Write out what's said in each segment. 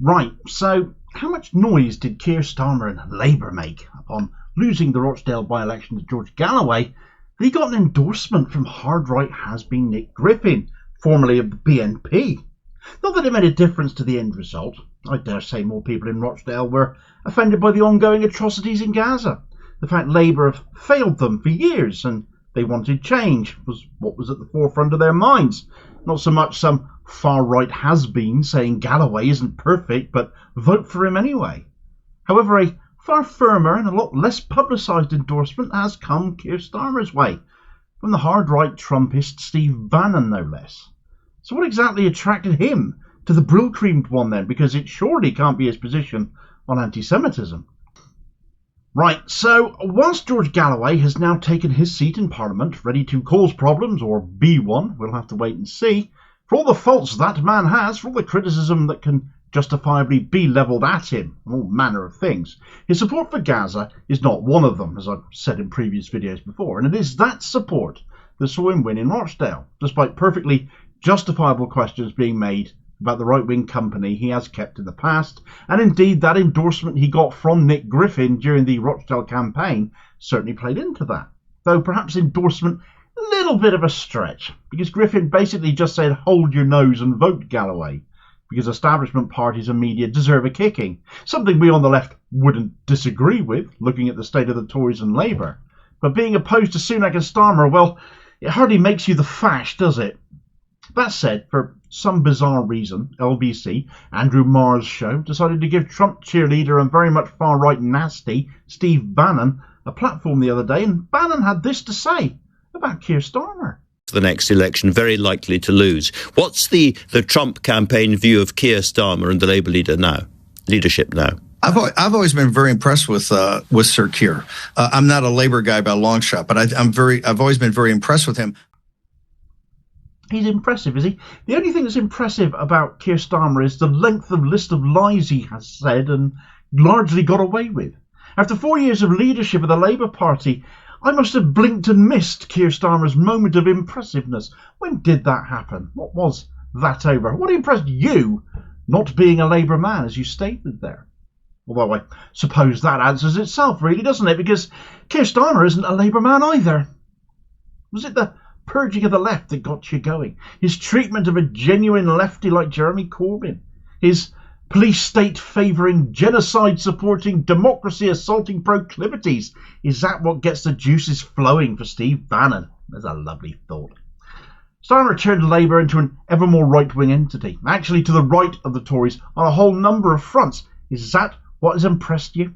Right, so how much noise did Keir Starmer and Labour make upon losing the Rochdale by-election to George Galloway that he got an endorsement from hard-right has-been Nick Griffin, formerly of the BNP? Not that it made a difference to the end result. I dare say more people in Rochdale were offended by the ongoing atrocities in Gaza. The fact Labour have failed them for years and they wanted change was what was at the forefront of their minds. Not so much some far-right has-been saying Galloway isn't perfect, but vote for him anyway. However, a far firmer and a lot less publicised endorsement has come Keir Starmer's way, from the hard-right Trumpist Steve Bannon, no less. So what exactly attracted him to the brylcreemed one then? Because it surely can't be his position on antisemitism. Right, so whilst George Galloway has now taken his seat in Parliament, ready to cause problems, or be one, we'll have to wait and see, for all the faults that man has, for all the criticism that can justifiably be levelled at him, and all manner of things, his support for Gaza is not one of them, as I've said in previous videos before, and it is that support that saw him win in Rochdale, despite perfectly justifiable questions being made about the right-wing company he has kept in the past, and indeed that endorsement he got from Nick Griffin during the Rochdale campaign certainly played into that, though perhaps endorsement a little bit of a stretch, because Griffin basically just said hold your nose and vote Galloway, because establishment parties and media deserve a kicking, something we on the left wouldn't disagree with, looking at the state of the Tories and Labour. But being opposed to Sunak and Starmer, well, it hardly makes you the fash, does it? That said, for some bizarre reason, LBC, Andrew Marr's show, decided to give Trump cheerleader and very much far-right nasty Steve Bannon a platform the other day, and Bannon had this to say about Keir Starmer. The next election, very likely to lose. What's the Trump campaign view of Keir Starmer and the Labour leadership now? I've always been very impressed with Sir Keir. I'm not a Labour guy by a long shot, but I've always been very impressed with him. He's impressive, is he? The only thing that's impressive about Keir Starmer is the length of list of lies he has said and largely got away with. After 4 years of leadership of the Labour Party, I must have blinked and missed Keir Starmer's moment of impressiveness. When did that happen? What was that over? What impressed you, not being a Labour man, as you stated there? Although I suppose that answers itself, really, doesn't it? Because Keir Starmer isn't a Labour man either. Was it the purging of the left that got you going? His treatment of a genuine lefty like Jeremy Corbyn? His police state favouring, genocide supporting, democracy assaulting proclivities? Is that what gets the juices flowing for Steve Bannon? There's a lovely thought. Starmer turned Labour into an ever more right-wing entity, actually to the right of the Tories on a whole number of fronts. Is that what has impressed you?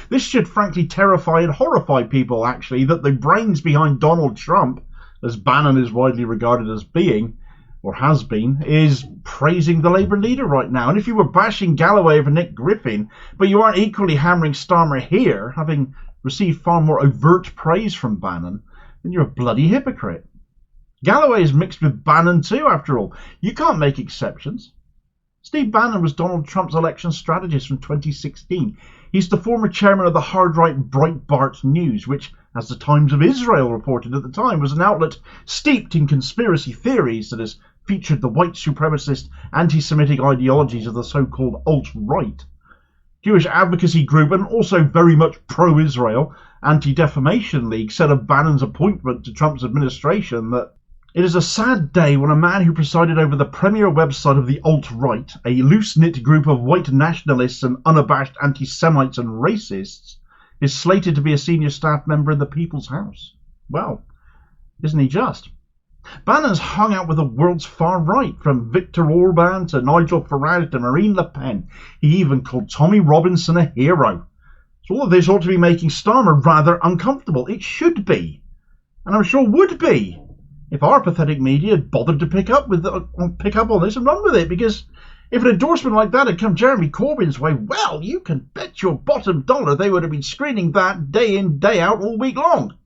This should frankly terrify and horrify people, actually, that the brains behind Donald Trump, as Bannon is widely regarded as being, or has been, is praising the Labour leader right now. And if you were bashing Galloway over Nick Griffin, but you aren't equally hammering Starmer here, having received far more overt praise from Bannon, then you're a bloody hypocrite. Galloway is mixed with Bannon too, after all. You can't make exceptions. Steve Bannon was Donald Trump's election strategist from 2016. He's the former chairman of the hard-right Breitbart News, which, as the Times of Israel reported at the time, was an outlet steeped in conspiracy theories that has featured the white supremacist anti-Semitic ideologies of the so-called alt-right. Jewish advocacy group and also very much pro-Israel Anti-Defamation League said of Bannon's appointment to Trump's administration that it is a sad day when a man who presided over the premier website of the alt-right, a loose-knit group of white nationalists and unabashed anti-Semites and racists, is slated to be a senior staff member in the People's House. Well, isn't he just? Bannon's hung out with the world's far right, from Viktor Orban to Nigel Farage to Marine Le Pen. He even called Tommy Robinson a hero. So all of this ought to be making Starmer rather uncomfortable. It should be. And I'm sure would be, if our pathetic media had bothered to pick up on this and run with it, because if an endorsement like that had come Jeremy Corbyn's way, well, you can bet your bottom dollar they would have been screening that day in, day out all week long.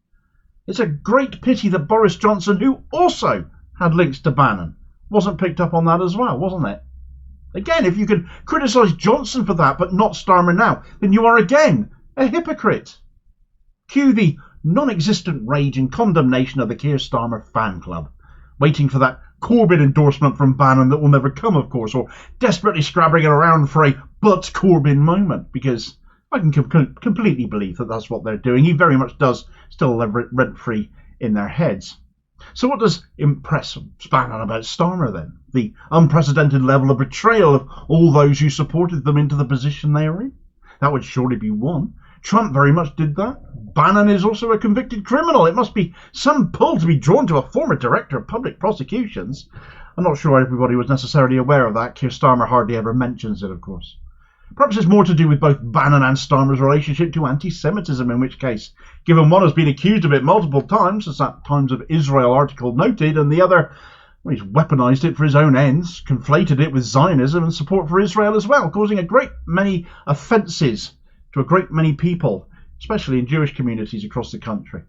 It's a great pity that Boris Johnson, who also had links to Bannon, wasn't picked up on that as well, wasn't it? Again, if you can criticise Johnson for that but not Starmer now, then you are again a hypocrite. Cue the non-existent rage and condemnation of the Keir Starmer fan club, waiting for that Corbyn endorsement from Bannon that will never come, of course, or desperately scrabbling around for a but Corbyn moment, because I can completely believe that that's what they're doing. He very much does still live rent-free in their heads. So what does impress Bannon about Starmer then? The unprecedented level of betrayal of all those who supported them into the position they are in? That would surely be one. Trump very much did that. Bannon is also a convicted criminal. It must be some pull to be drawn to a former director of public prosecutions. I'm not sure everybody was necessarily aware of that. Keir Starmer hardly ever mentions it, of course. Perhaps it's more to do with both Bannon and Starmer's relationship to antisemitism, in which case, given one has been accused of it multiple times, as that Times of Israel article noted, and the other, well, he's weaponised it for his own ends, conflated it with Zionism and support for Israel as well, causing a great many offences to a great many people, especially in Jewish communities across the country.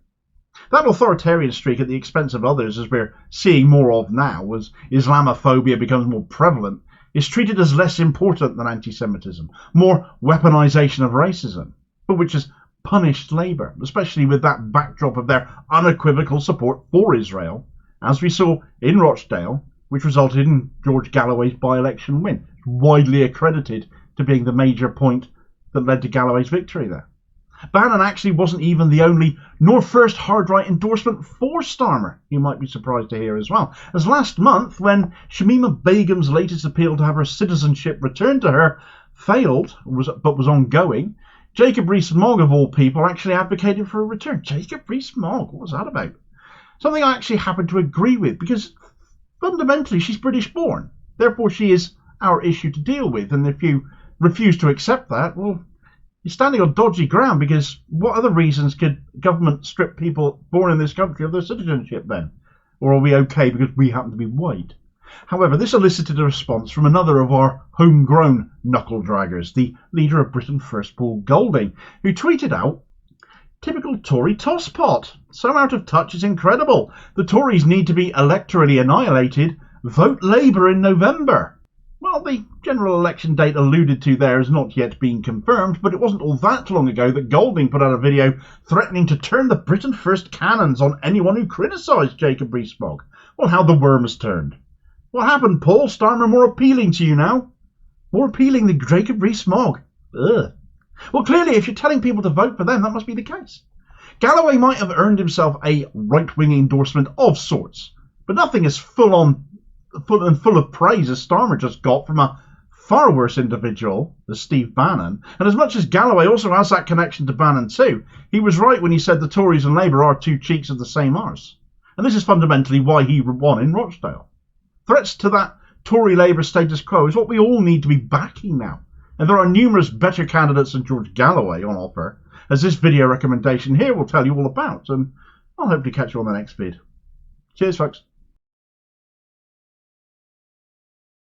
That authoritarian streak at the expense of others, as we're seeing more of now, as Islamophobia becomes more prevalent, is treated as less important than anti-Semitism, more weaponisation of racism, but which has punished Labour, especially with that backdrop of their unequivocal support for Israel, as we saw in Rochdale, which resulted in George Galloway's by-election win, widely accredited to being the major point that led to Galloway's victory there. Bannon actually wasn't even the only nor first hard-right endorsement for Starmer, you might be surprised to hear as well, as last month, when Shamima Begum's latest appeal to have her citizenship returned to her failed, but was ongoing, Jacob Rees-Mogg, of all people, actually advocated for a return. Jacob Rees-Mogg, what was that about? Something I actually happen to agree with, because fundamentally she's British-born. Therefore she is our issue to deal with, and if you refuse to accept that, well, you're standing on dodgy ground, because what other reasons could government strip people born in this country of their citizenship then? Or are we okay because we happen to be white? However, this elicited a response from another of our homegrown knuckle-draggers, the leader of Britain First, Paul Golding, who tweeted out, "Typical Tory tosspot. So out of touch it's incredible. The Tories need to be electorally annihilated. Vote Labour in November." Well, the general election date alluded to there has not yet been confirmed, but it wasn't all that long ago that Golding put out a video threatening to turn the Britain First cannons on anyone who criticised Jacob Rees-Mogg. Well, how the worms turned. What happened, Paul? Starmer more appealing to you now? More appealing than Jacob Rees-Mogg? Ugh. Well, clearly, if you're telling people to vote for them, that must be the case. Galloway might have earned himself a right-wing endorsement of sorts, but nothing as full of praise as Starmer just got from a far worse individual as Steve Bannon. And as much as Galloway also has that connection to Bannon too, he was right when he said the Tories and Labour are two cheeks of the same arse. And this is fundamentally why he won in Rochdale. Threats to that Tory-Labour status quo is what we all need to be backing now. And there are numerous better candidates than George Galloway on offer, as this video recommendation here will tell you all about. And I'll hopefully catch you on the next vid. Cheers, folks.